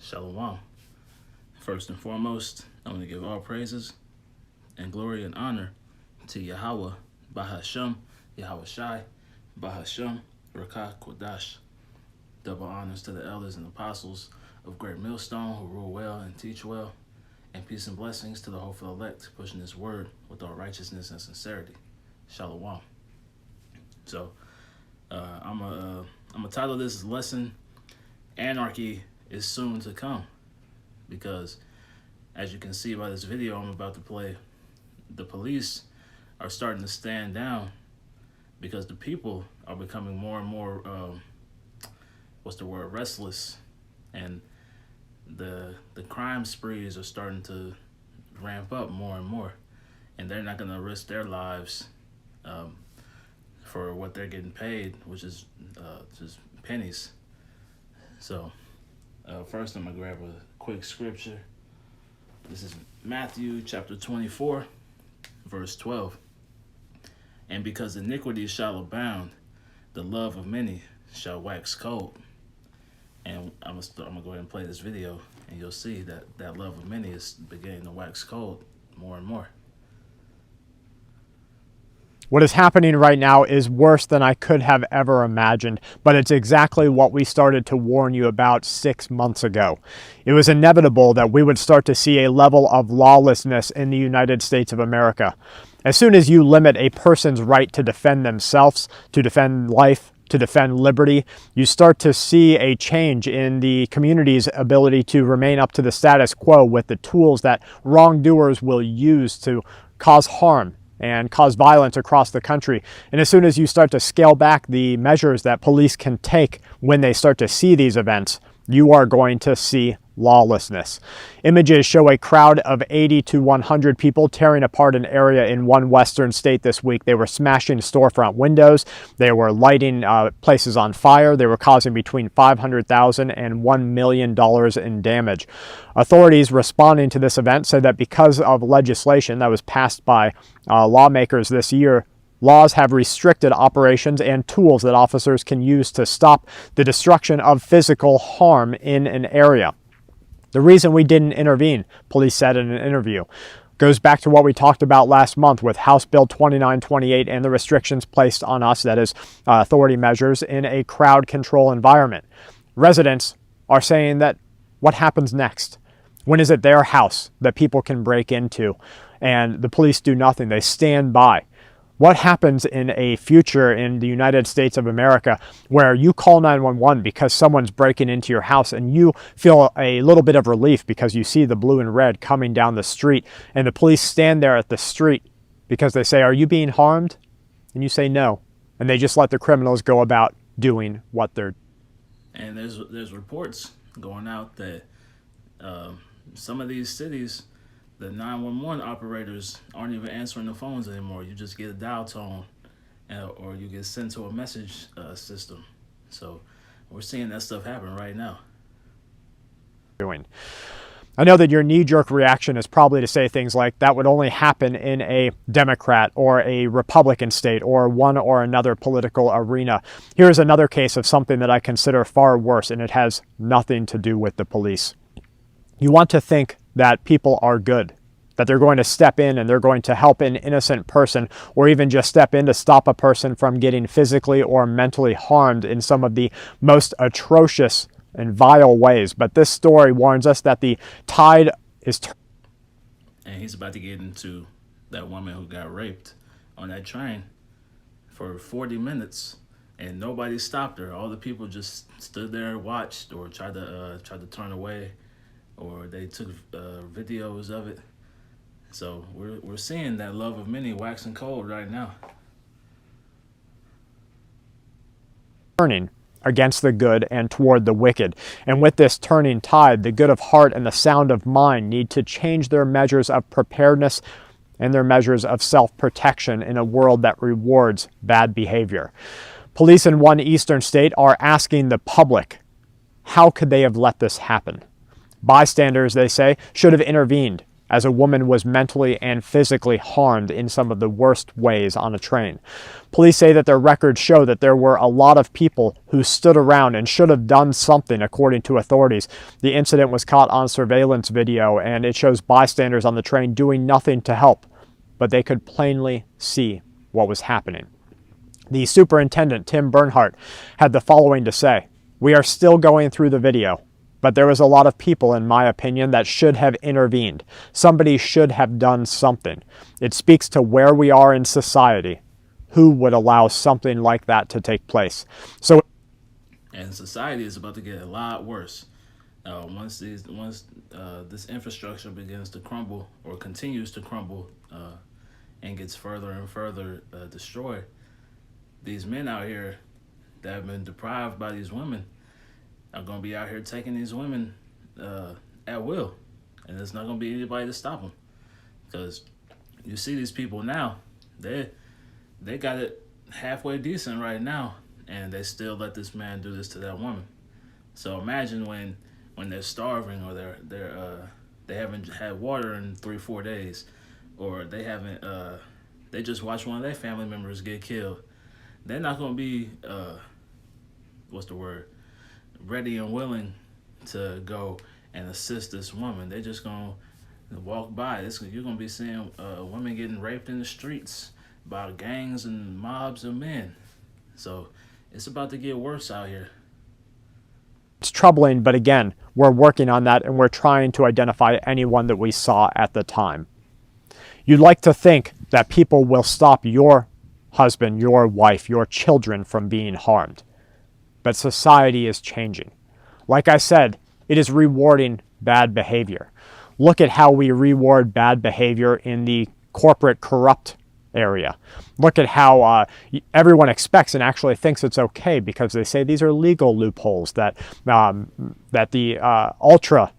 Shalom. First and foremost, I want to give all praises and glory and honor to Yahweh, Bahashem, Yahweh Shai, Bahashem, Rakah Kodash. Double honors to the elders and apostles of Great Millstone who rule well and teach well, and peace and blessings to the hopeful elect pushing this word with all righteousness and sincerity. Shalom. So, I'm gonna title this lesson, Anarchy is Soon to Come, because as you can see by this video I'm about to play, the police are starting to stand down because the people are becoming more and more restless, and the crime sprees are starting to ramp up more and more, and they're not going to risk their lives for what they're getting paid, which is just pennies. So first I'm going to grab a quick scripture. This is Matthew chapter 24, verse 12. And because iniquity shall abound, the love of many shall wax cold. And I'm gonna go ahead and play this video, and you'll see that love of many is beginning to wax cold more and more. What is happening right now is worse than I could have ever imagined, but it's exactly what we started to warn you about 6 months ago. It was inevitable that we would start to see a level of lawlessness in the United States of America. As soon as you limit a person's right to defend themselves, to defend life, to defend liberty, you start to see a change in the community's ability to remain up to the status quo with the tools that wrongdoers will use to cause harm and cause violence across the country. And as soon as you start to scale back the measures that police can take when they start to see these events, you are going to see lawlessness. Images show a crowd of 80 to 100 people tearing apart an area in one western state this week. They were smashing storefront windows. They were lighting places on fire. They were causing between $500,000 and $1 million in damage. Authorities responding to this event said that because of legislation that was passed by lawmakers this year, laws have restricted operations and tools that officers can use to stop the destruction of physical harm in an area. The reason we didn't intervene, police said in an interview, goes back to what we talked about last month with House Bill 2928 and the restrictions placed on us, that is, authority measures in a crowd control environment. Residents are saying that what happens next? When is it their house that people can break into and the police do nothing? They stand by. What happens in a future in the United States of America where you call 911 because someone's breaking into your house and you feel a little bit of relief because you see the blue and red coming down the street, and the police stand there at the street because they say, "Are you being harmed?" And you say no. And they just let the criminals go about doing what they're doing. And there's reports going out that some of these cities, the 911 operators aren't even answering the phones anymore. You just get a dial tone or you get sent to a message system. So we're seeing that stuff happen right now. I know that your knee-jerk reaction is probably to say things like that would only happen in a Democrat or a Republican state or one or another political arena. Here's another case of something that I consider far worse, and it has nothing to do with the police. You want to think that people are good, that they're going to step in and they're going to help an innocent person, or even just step in to stop a person from getting physically or mentally harmed in some of the most atrocious and vile ways. But this story warns us that the tide is turning. And he's about to get into that woman who got raped on that train for 40 minutes and nobody stopped her. All the people just stood there and watched, or tried to turn away, or they took videos of it. So we're seeing that love of many waxing cold right now. Turning against the good and toward the wicked. And with this turning tide, the good of heart and the sound of mind need to change their measures of preparedness and their measures of self-protection in a world that rewards bad behavior. Police in one eastern state are asking the public, how could they have let this happen? Bystanders, they say, should have intervened. as a woman was mentally and physically harmed in some of the worst ways on a train. Police say that their records show that there were a lot of people who stood around and should have done something, according to authorities. The incident was caught on surveillance video, and it shows bystanders on the train doing nothing to help, but they could plainly see what was happening. The superintendent, Tim Bernhardt, had the following to say: "We are still going through the video, but there was a lot of people, in my opinion, that should have intervened. Somebody should have done something. It speaks to where we are in society. Who would allow something like that to take place?" And society is about to get a lot worse. Once this infrastructure begins to crumble or continues to crumble and gets further and further destroyed, these men out here that have been deprived by these women are going to be out here taking these women at will, and there's not going to be anybody to stop them. Because you see these people now, they got it halfway decent right now, and they still let this man do this to that woman. So imagine when they're starving, or they haven't had water in 3-4 days, or they just watched one of their family members get killed. They're not going to be ready and willing to go and assist this woman. They're just going to walk by. You're going to be seeing women getting raped in the streets by gangs and mobs of men. So it's about to get worse out here. It's troubling, but again, we're working on that, and we're trying to identify anyone that we saw at the time. You'd like to think that people will stop your husband, your wife, your children from being harmed. But society is changing. Like I said, it is rewarding bad behavior. Look at how we reward bad behavior in the corporate corrupt area. Look at how everyone expects and actually thinks it's okay, because they say these are legal loopholes that the ultra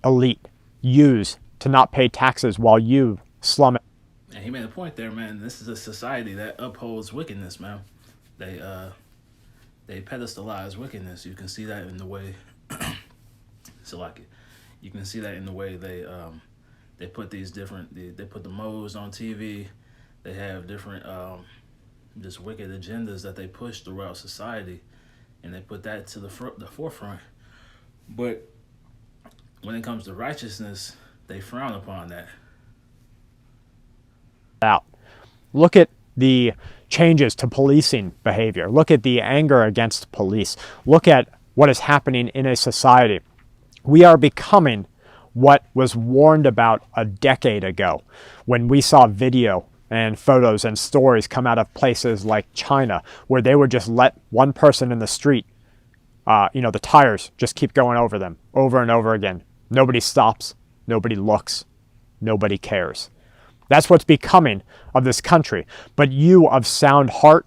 elite use to not pay taxes while you slum it. And he made a point there, man. This is a society that upholds wickedness, man. They pedestalize wickedness. You can see that in the way you can see that in the way they put these different they put the modes on TV. They have different just wicked agendas that they push throughout society, and they put that to the forefront. But when it comes to righteousness, they frown upon that. Out. Look at the changes to policing behavior. Look at the anger against police. Look at what is happening in a society. We are becoming what was warned about a decade ago, when we saw video and photos and stories come out of places like China, where they would just let one person in the street, the tires just keep going over them over and over again. Nobody stops, nobody looks, nobody cares. That's what's becoming of this country. But you of sound heart,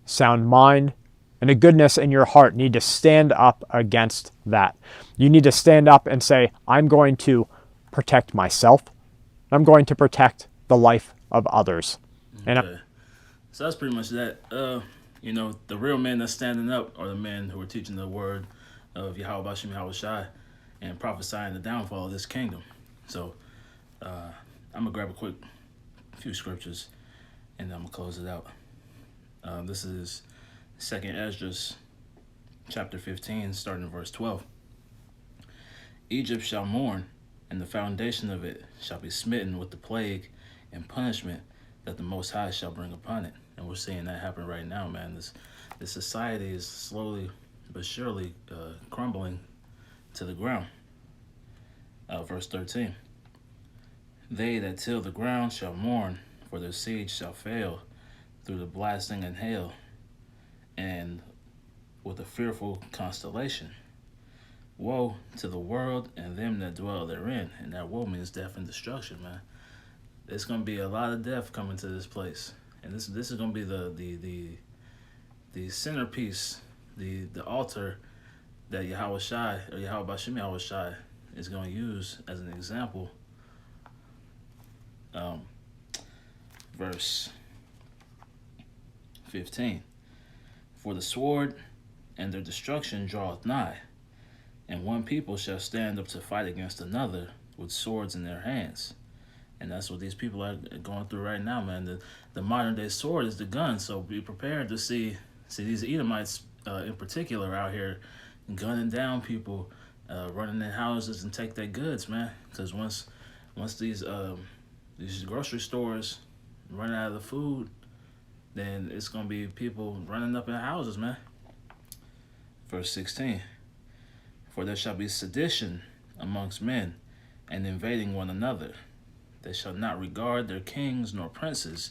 sound mind, and a goodness in your heart need to stand up against that. You need to stand up and say, I'm going to protect myself. I'm going to protect the life of others. Okay. So that's pretty much that. The real men that's standing up are the men who are teaching the word of Yahweh Bashim Yahweh Shai and prophesying the downfall of this kingdom. So I'm going to grab a few scriptures and then I'm going to close it out. This is 2nd Esdras chapter 15, starting in verse 12. Egypt shall mourn, and the foundation of it shall be smitten with the plague and punishment that the Most High shall bring upon it. And we're seeing that happen right now, man. This society is slowly but surely crumbling to the ground. Verse 13. They that till the ground shall mourn, for their seed shall fail through the blasting and hail, and with a fearful constellation. Woe to the world and them that dwell therein. And that woe means death and destruction, man. There's going to be a lot of death coming to this place. And this is going to be the centerpiece, the altar that Yahweh Shai, or Yahweh Bashim Yahweh Shai, is going to use as an example. Verse 15. For the sword and their destruction draweth nigh, and one people shall stand up to fight against another with swords in their hands. And that's what these people are going through right now, man. The modern day sword is the gun, so be prepared to see these Edomites in particular out here gunning down people, running in houses and take their goods, man. Because once these grocery stores run out of the food, then it's gonna be people running up in houses, man. Verse 16. For there shall be sedition amongst men, and invading one another. They shall not regard their kings nor princes,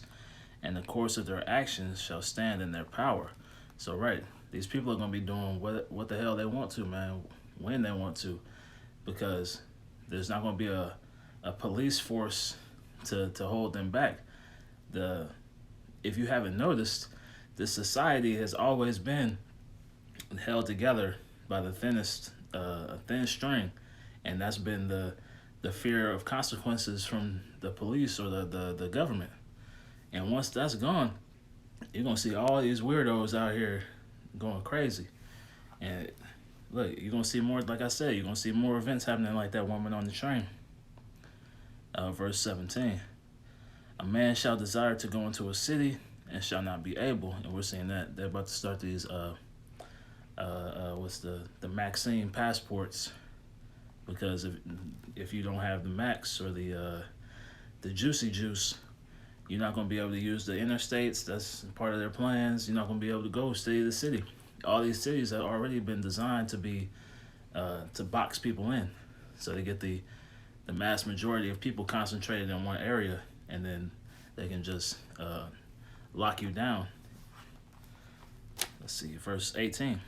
and the course of their actions shall stand in their power. So, right, these people are going to be doing what the hell they want to, man, when they want to, because there's not going to be a police force to hold them back. If you haven't noticed, this society has always been held together by the thinnest thin string, and that's been the fear of consequences from the police or the government. And once that's gone, you're gonna see all these weirdos out here going crazy. And look, you're gonna see more, like I said, you're gonna see more events happening like that woman on the train. Verse 17. A man shall desire to go into a city and shall not be able. And we're seeing that they're about to start these what's the Maxine passports, because if you don't have the Max or the Juicy Juice, you're not going to be able to use the interstates. That's part of their plans. You're not going to be able to go city to city. All these cities have already been designed to be to box people in, so they get the mass majority of people concentrated in one area, and then they can just lock you down. Let's see, verse 18.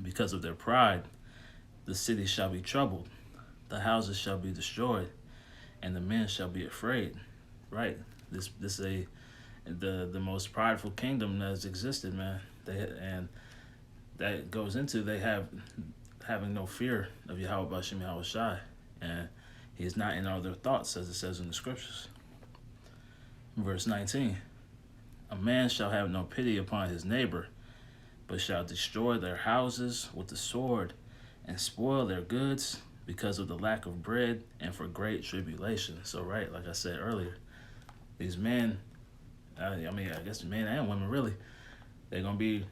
Because of their pride, the city shall be troubled, the houses shall be destroyed, and the men shall be afraid. Right? This is the most prideful kingdom that has existed, man. And that goes into they having no fear of Yahweh Bashim Yahweh Shai, and he's not in all their thoughts, as it says in the scriptures. Verse 19. A man shall have no pity upon his neighbor, but shall destroy their houses with the sword, and spoil their goods because of the lack of bread and for great tribulation. So, right, like I said earlier, these men, I guess men and women really, they're gonna be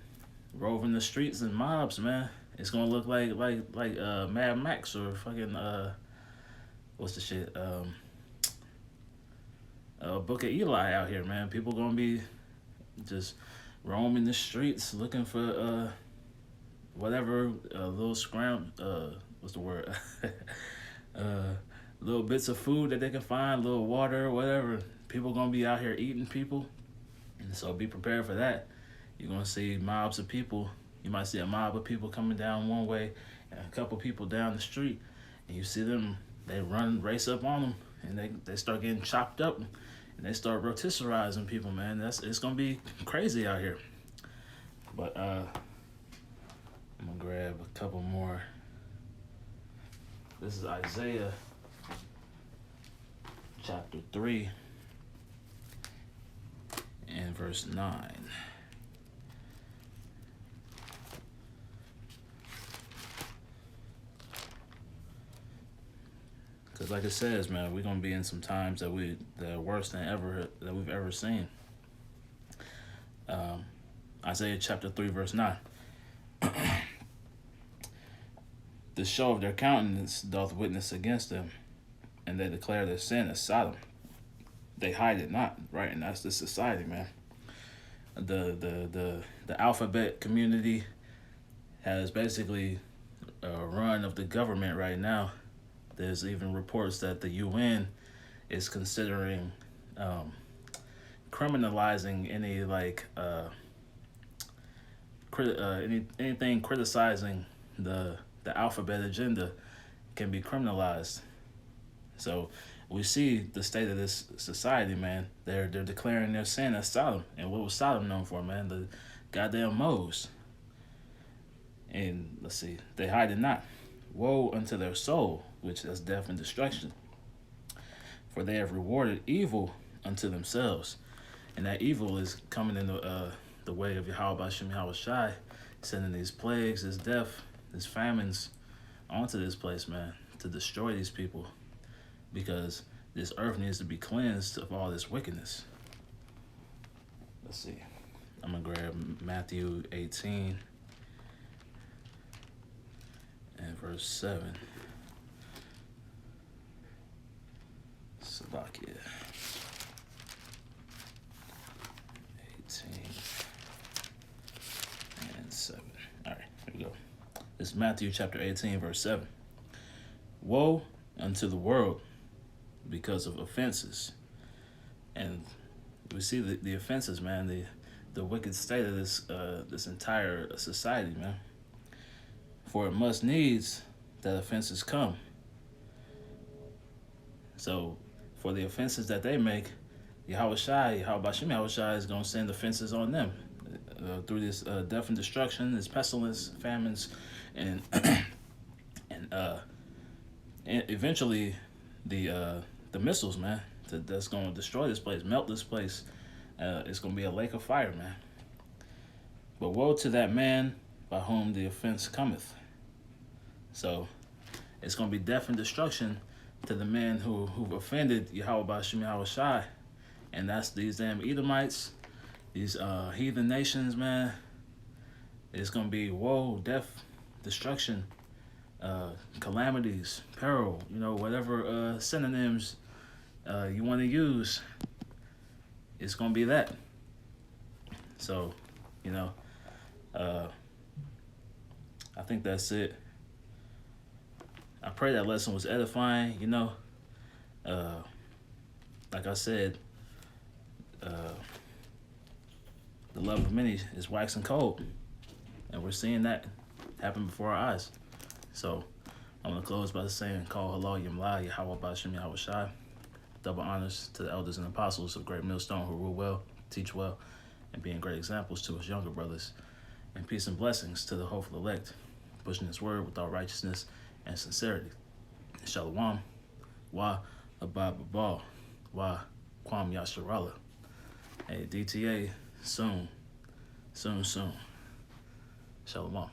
roving the streets in mobs, man. It's gonna look like Mad Max or fucking what's the shit? Book of Eli out here, man. People gonna be just roaming the streets looking for whatever little what's the word? Little bits of food that they can find, little water, whatever. People gonna be out here eating people, and so be prepared for that. You're gonna see mobs of people. You might see a mob of people coming down one way, and a couple people down the street, and you see them. They race up on them, and they start getting chopped up, and they start rotisserizing people. Man, it's gonna be crazy out here. But I'm gonna grab a couple more. This is Isaiah chapter 3 and verse 9. Because like it says, man, we're gonna be in some times that are worse than we've ever seen. Isaiah chapter 3 verse 9. The show of their countenance doth witness against them, and they declare their sin as Sodom. They hide it not, right? And that's the society, man. The alphabet community has basically a run of the government right now. There's even reports that the UN is considering criminalizing any anything criticizing the alphabet agenda can be criminalized. So we see the state of this society, man. They're declaring their sin as Sodom. And what was Sodom known for, man? The goddamn Moors. And let's see, they hide it not. Woe unto their soul, which is death and destruction. For they have rewarded evil unto themselves. And that evil is coming in the way of Yahweh Bashim Yahweh Shai, sending these plagues, this death, these famines onto this place, man, to destroy these people. Because this earth needs to be cleansed of all this wickedness. Let's see. I'm going to grab Matthew 18 and verse 7. Salakia. 18 and 7. All right, here we go. This is Matthew chapter 18, verse 7. Woe unto the world because of offenses. And we see the offenses, man, the wicked state of this entire society, man. For it must needs that offenses come. So for the offenses that they make, Yahweh Bashim Yahweh Shai is going to send offenses on them through this death and destruction, this pestilence, famines, and and eventually the missiles, man, that's going to destroy this place, melt this place. It's going to be a lake of fire, man. But woe to that man by whom the offense cometh. So it's going to be death and destruction to the man who offended Yahweh Bashim Yahweh Shai. And that's these damn Edomites, these heathen nations, man. It's going to be woe, death, destruction, calamities, peril, whatever synonyms you want to use. It's going to be that. So, I think that's it. I pray that lesson was edifying, like I said, the love of many is waxing cold, and we're seeing that happen before our eyes. So I'm going to close by saying, Call Halal Yamla Yahweh Bashim Yahweh Shai. Double honors to the elders and apostles of Great Millstone who rule well, teach well, and being great examples to his younger brothers. And peace and blessings to the hopeful elect, pushing his word with all righteousness and sincerity. Shalom, wa abba babal, wa kwam yasharala. Hey, DTA, soon. Shalom.